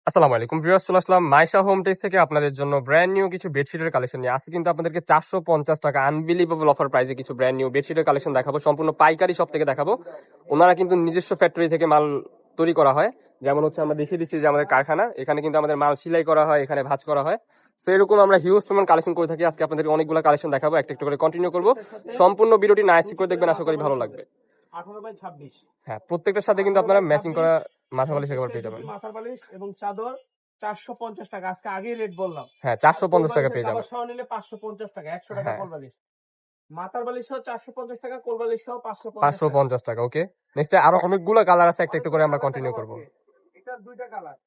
আসসালামু আলাইকুম ভিউয়ার্স, চলে আসলাম মাইশা হোম টেক্স থেকে আপনাদের জন্য ব্র্যান্ড নিউ কিছু বেডশিটের কালেকশন নিয়ে। আজকে কিন্তু আপনাদেরকে 450 টাকা আনবিলিভেবল অফার প্রাইসে কিছু ব্র্যান্ড নিউ বেডশিটের কালেকশন দেখাবো। সম্পূর্ণ পাইকারি শপ থেকে দেখাবো। ওনারা কিন্তু নিজস্ব ফ্যাক্টরি থেকে মাল তৈরি করা হয়। যেমন হচ্ছে আমরা দেখিয়ে দিচ্ছি যে আমাদের কারখানা, এখানে কিন্তু আমাদের মাল সেলাই করা হয়, এখানে ভাঁজ করা হয়। তো এরকম আমরা হিউজ পরিমাণ কালেকশন করে থাকি। আজকে আপনাদের অনেকগুলো কালেকশন দেখাবো, একটা একটা করে কন্টিনিউ করবো। সম্পূর্ণ ভিডিওটি না স্কিপ করে দেখবেন, আশা করি ভালো লাগবে। 18/26 হ্যাঁ, প্রত্যেকটার সাথে কিন্তু আপনারা ম্যাচিং করা মাথা বালিশ একেবারে পেয়ে যাবেন। মাথার বালিশ এবং চাদর 450 টাকা। আজকে আগেই রেট বললাম। হ্যাঁ, আর 450 টাকা কোলবালিশের পেয়ে কভার যাবেন। সহ নিলে 550 টাকা, 100 টাকা হ্যাঁ, কোলবালিশ। মাথার বালিশ সহ 450 টাকা, কোলবালিশ সহ 550 টাকা। 550 টাকা। ওকে, নেক্সট আরো অনেকগুলো কালার আছে, একটা একটু করে আমরা কন্টিনিউ করব। এটার দুইটা কালার।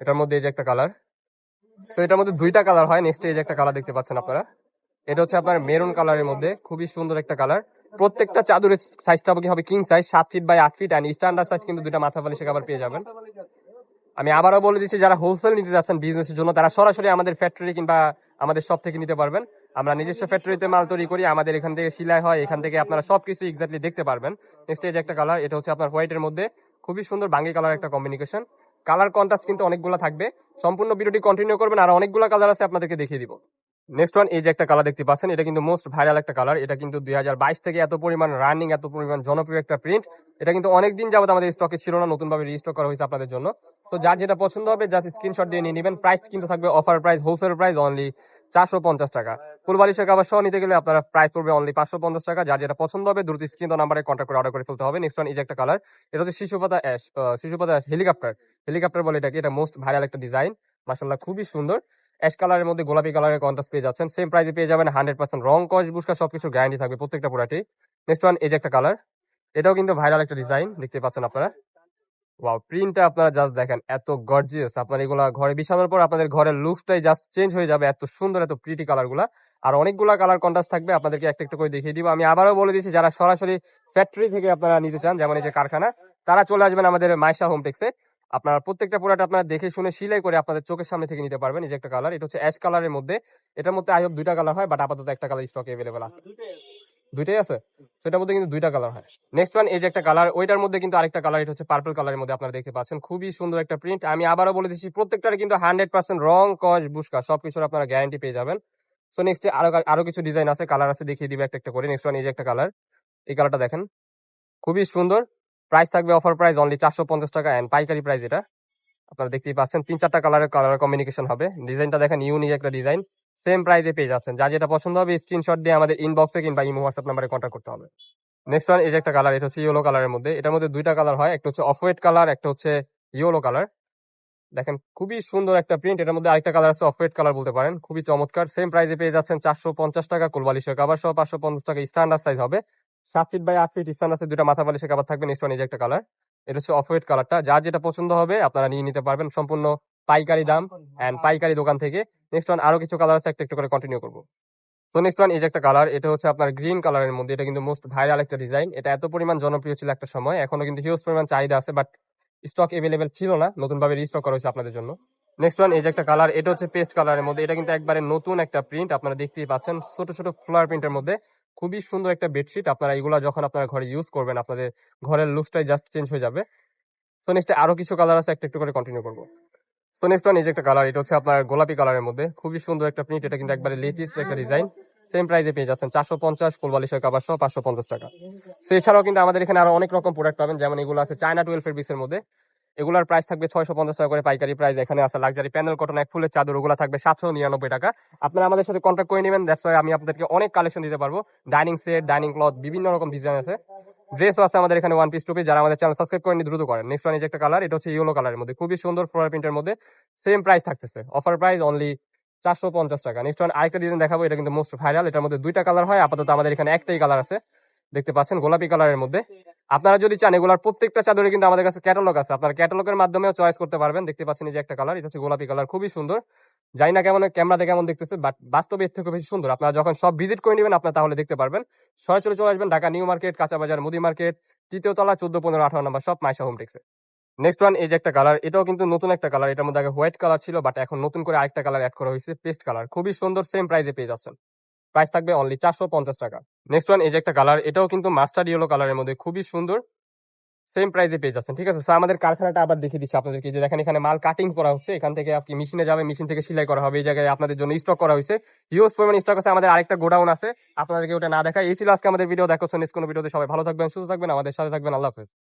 এটার মধ্যে এই যে একটা কালার, তো এটার মধ্যে দুইটা কালার হয়। নেক্সট এই যে একটা কালার দেখতে পাচ্ছেন আপনারা, এটা হচ্ছে আপনার মেরুন কালারের মধ্যে, খুবই সুন্দর একটা কালার। প্রত্যেকটা চাদরের সাইজটা হবে king size, 7 feet by 8 feet, and standard size কিন্তু দুইটা মাথা বালিশের কভার পেয়ে যাবেন। মাথার বালিশ আছে। আমি আবারও বলে দিচ্ছি, যারা হোলসেল নিতে যাচ্ছেন বিজনেসের জন্য, তারা সরাসরি আমাদের ফ্যাক্টরি কিংবা আমাদের শপ থেকে নিতে পারবেন। আমরা নিজস্ব ফ্যাক্টরিতে মাল তৈরি করি, আমাদের এখান থেকে সিলাই হয়, এখান থেকে আপনারা সবকিছু এক্স্যাক্টলি দেখতে পারবেন। নেক্সট এই যে একটা কালার, এটা হচ্ছে আপনার হোয়াইটের মধ্যে, খুবই সুন্দর বাঙ্গি কালার একটা কম্বিনেশন। কালার কন্ট্রাস্ট কিন্তু অনেকগুলো থাকবে। সম্পূর্ণ ভিডিওটি কন্টিনিউ করবেন, আর অনেকগুলো কালার আছে আপনাদেরকে দেখিয়ে দিব। নেক্সট ওয়ান, এই যে একটা কালার দেখতে পাচ্ছেন, এটা কিন্তু মোস্ট ভাইরাল একটা কালার। এটা কিন্তু 2022 থেকে এত পরিমাণ রানিং, এত পরিমাণ জনপ্রিয় একটা প্রিন্ট। এটা কিন্তু অনেকদিন যাবত আমাদের স্টকে ছিল না, নতুন ভাবে রিস্টক করা হয়েছে আপনাদের জন্য। তো যার যেটা পছন্দ হবে জাস্ট স্ক্রিনশট দিয়ে নিয়ে নেবেন। প্রাইস কিন্তু থাকবে offer price, wholesale price only 450 টাকা। ফুলবালিশের কাভার সহ নিতে গেলে আপনার প্রাইস পড়বে অনলি 550 টাকা। যার যেটা পছন্দ হবে দ্রুত স্ক্রিন নাম্বারে কন্ট্যাক্ট করে অর্ডার করে ফেলতে হবে। নেক্সট ওয়ান, এই যে একটা কালার, এটা হচ্ছে শিশুপাতা অ্যাশ, শিশুপাতা হেলিকপ্টার, হেলিকপ্টার বলে এটাকে। এটা মোস্ট ভাইরাল একটা ডিজাইন, মাশাআল্লাহ খুবই সুন্দর। অ্যাশ কালারের মধ্যে গোলাপি কালারের কন্ট্রাস্ট পেয়ে যাচ্ছেন। সেম প্রাইসে পেয়ে যাবেন, 100% রং কস বুস্কা সবকিছু গ্যারান্টি থাকবে প্রত্যেকটা প্রোডাক্টে। নেক্সট ওয়ান, এই যে একটা কালার, এটাও কিন্তু ভাইরাল একটা ডিজাইন, দেখতে পাচ্ছেন আপনারা। ওয়াও, প্রিন্টটা আপনারা জাস্ট দেখেন, এত গর্জিয়াস। আপনার এগুলা ঘরে বিছানোর পর আপনাদের ঘরের লুকসটাই জাস্ট চেঞ্জ হয়ে যাবে, এত সুন্দর, এত প্রিটি কালার গুলা। আর অনেকগুলা কালার কন্ট্রাস্ট থাকবে, আপনাদেরকে একটা একটা করে দেখিয়ে দিব। আমি আবারও বলে দিচ্ছি, যারা সরাসরি ফ্যাক্টরি থেকে আপনারা নিতে চান, যেমন এই যে কারখানা, তারা চলে আসবেন আমাদের মাইশা হোম টেক্সে। আপনার প্রত্যেকটা প্রোডাক্ট আপনারা দেখে শুনে সেলাই করে আপনাদের চোখের সামনে থেকে নিতে পারবেন। এই যে একটা কালার, এটা হচ্ছে অ্যাশ কালারের মধ্যে। এটার মধ্যে আই হোপ দুইটা কালার হয়, বাট আপাতত একটা কালার স্টকে অ্যাভেলেবল আছে। দুইটাই আছে, সেটার মধ্যে কিন্তু দুইটা কালার হয়। নেক্সট ওয়ান, এই যে একটা কালার, ওইটার মধ্যে কিন্তু আরেকটা কালার, এটা হচ্ছে পার্পল কালারের মধ্যে আপনারা দেখতে পাচ্ছেন। খুবই সুন্দর একটা প্রিন্ট। আমি আবারও বলে দিচ্ছি, প্রত্যেকটার কিন্তু 100% রং কস বুস্কা সবকিছুর আপনারা গ্যারান্টি পেয়ে যাবেন। সো নেক্সট আরো আরো কিছু ডিজাইন আছে, কালার আছে, দেখিয়ে দিবে একটা একটা করে। নেক্সট ওয়ান, এই যে একটা কালার, এই কালারটা দেখেন, খুবই সুন্দর। প্রাইস থাকবে অফার প্রাইস অনলি 450 টাকা, এন্ড পাইকারি প্রাইস এটা। আপনারা দেখতেই পাচ্ছেন, 3-4টা কালার কম্বিনেশন হবে। ডিজাইনটা দেখেন, ইউনিক একটা ডিজাইন। সেম প্রাইসে পেয়ে যাচ্ছেন। যার যেটা পছন্দ হবে স্ক্রিনশট দিয়ে আমাদের ইনবক্সে কিংবা ইমো হোয়াটসঅ্যাপ নাম্বারে কন্ট্যাক্ট করতে হবে। নেক্সট ওয়ান, এই যে একটা কালার, এটা হচ্ছে ইয়েলো কালারের মধ্যে। এটার মধ্যে দুইটা কালার হয়, একটা হচ্ছে অফ হোয়াইট কালার, একটা হচ্ছে ইয়েলো কালার। দেখেন খুবই সুন্দর একটা প্রিন্ট। এটার মধ্যে আরেকটা কালার আছে, অফ হোয়াইট কালার বলতে পারেন, খুবই চমৎকার। সেম প্রাইসে পেয়ে যাচ্ছেন 450 টাকা। কোলবালিশের কাভার সহ 550 টাকা। স্ট্যান্ডার্ড সাইজ হবে, 7 feet by 8 feet standard size, দুটা মাথা বালিশের কাভার থাকবে। নেক্সট ওয়ান, এই যে একটা কালার, এটা হচ্ছে অফ হোয়াইট কালারটা। যার যেটা পছন্দ হবে আপনারা নিয়ে নিতে পারবেন, সম্পূর্ণ পাইকারি দাম এন্ড পাইকারি দোকান থেকে। নেক্সট ওয়ান, আরো কিছু কালার আছে, একটা একটু করে কন্টিনিউ করবো। তো নেক্সট ওয়ান, এই যে একটা কালার, এটা হচ্ছে আপনার গ্রিন কালারের মধ্যে। এটা কিন্তু মোস্ট ভাইরাল একটা ডিজাইন। এটা এত পরিমাণ জনপ্রিয় ছিল একটা সময়, এখনো কিন্তু হিউজ পরিমাণ চাহিদা আছে, বাট স্টক এভেলেবেল ছিল না, নতুন ভাবে রিস্টক করা হয়েছে আপনাদের জন্য। নেক্সট ওয়ান, এই যে একটা কালার, এটা হচ্ছে পেস্ট কালারের মধ্যে। এটা কিন্তু একবারে নতুন একটা প্রিন্ট, আপনারা দেখতেই পাচ্ছেন, ছোট ছোট ফ্লাওয়ার প্রিন্টের মধ্যে। খুবই সুন্দর একটা বেডশিট। আপনারা এগুলা যখন আপনারা ঘরে ইউজ করবেন, আপনাদের ঘরের লুকসটাই জাস্ট চেঞ্জ হয়ে যাবে। সো নেক্সট আরো কিছু কালার আছে, একটা একটু করে কন্টিনিউ করবো। সো নেক্সট ওয়ান, এই যে একটা কালার, এটা হচ্ছে আপনার গোলাপি কালারের মধ্যে, খুবই সুন্দর একটা প্রিন্ট। এটা কিন্তু একবারে লেটেস্ট একটা ডিজাইন। সেম প্রাইসে পেয়ে যাচ্ছেন 450, ফুলবালিশের কাভার সহ 550 টাকা। তো এছাড়াও কিন্তু আমাদের এখানে আরো অনেক রকম প্রোডাক্ট পাবেন, যেমন এগুলো আছে চায়না 12 পিসের মধ্যে। এগুলার প্রাইস থাকবে 650 টাকা করে পাইকারি প্রাইস। এখানে আছে লাক্সারি প্যানেল কটন এক ফুলের চাদর, ওগুলো থাকবে 799 টাকা। আপনারা আমাদের সাথে কন্ট্যাক্ট করে নেবেন, দ্যাটস ওয়াই আমি আপনাদেরকে অনেক কালেকশন দিতে পারবো। ডাইনিং সেট, ডাইনিং ক্লথ, বিভিন্ন রকম ডিজাইন আছে। ড্রেসও আছে আমাদের এখানে, ওয়ান পিস টু পিস। যারা আমাদের চ্যানেল সাবস্ক্রাইব করেন দ্রুত করেন। নেক্সট ওয়ান, এই যে একটা কালার, এটা হচ্ছে ইয়েলো কালারের মধ্যে, খুবই সুন্দর ফ্লোরাল প্রিন্টের মধ্যে। সেম প্রাইস থাকতেছে, অফার প্রাইস অনলি 450 টাকা। নেক্সট ওয়ান, আরেকটা ডিজাইন দেখাবো, এটা কিন্তু মোস্ট ভাইরাল। এটার মধ্যে দুইটা কালার হয়, আপাতত আমাদের এখানে একটাই কালার আছে, দেখতে পাচ্ছেন, গোলাপি কালারের মধ্যে। আপনারা যদি চান, এগুলার প্রত্যেকটা চাদরে কিন্তু আমাদের কাছে ক্যাটালগ আছে, আপনারা ক্যাটালগের মাধ্যমেও চয়েস করতে পারবেন। দেখতে পাচ্ছেন, এই যে একটা কালার, এটা হচ্ছে গোলাপি কালার, খুবই সুন্দর। জানি না কেমন ক্যামেরাতে কেমন দেখতেছে, বাট বাস্তবে এর থেকে বেশি সুন্দর। আপনারা যখন সব ভিজিট করে নেবেন, আপনারা তাহলে দেখতে পারবেন। সরাসরি চলে আসবেন ঢাকা নিউ মার্কেট, কাঁচা বাজার, মুদি মার্কেট, তৃতীয় তলা, 14, 15, 18 নম্বর সব মাইশা হোম টেক্সে। নেক্সট ওয়ান, এই যে একটা কালার, এটাও কিন্তু নতুন একটা কালার। এটার মধ্যে আগে হোয়াইট কালার ছিল, বাট এখন নতুন করে আরেকটা কালার অ্যাড করা হয়েছে, পেস্ট কালার, খুবই সুন্দর। সেম প্রাইসে পেয়ে যাচ্ছেন, প্রাইস থাকবে অনলি 450 টাকা। নেক্সট ওয়ান, এই যে একটা কালার, এটাও কিন্তু মাস্টার্ড ইয়েলো কালারের মধ্যে, খুবই সুন্দর। সেম প্রাইসে পেয়ে যাচ্ছেন। ঠিক আছে, তো আমাদের কারখানাটা আবার দেখিয়ে দিচ্ছি আপনাদেরকে। যে দেখেন এখানে মাল কাটিং করা হচ্ছে, এখান থেকে আপনি মেশিনে যাবে, মেশিন থেকে সেলাই করা হবে। এই জায়গায় আপনাদের জন্য স্টক করা হয়েছে, হিউজ পরিমাণ স্টক আছে। আমাদের আরেকটা গোডাউন আছে, আপনাদেরকে ওটা না দেখায়। এই ছিল আজকে আমাদের ভিডিও। দেখা হচ্ছে নেক্সট কোনো ভিডিওতে। সবাই ভালো থাকবেন, সুস্থ থাকবেন, আমাদের সাথে থাকবেন। আল্লাহ হাফেজ।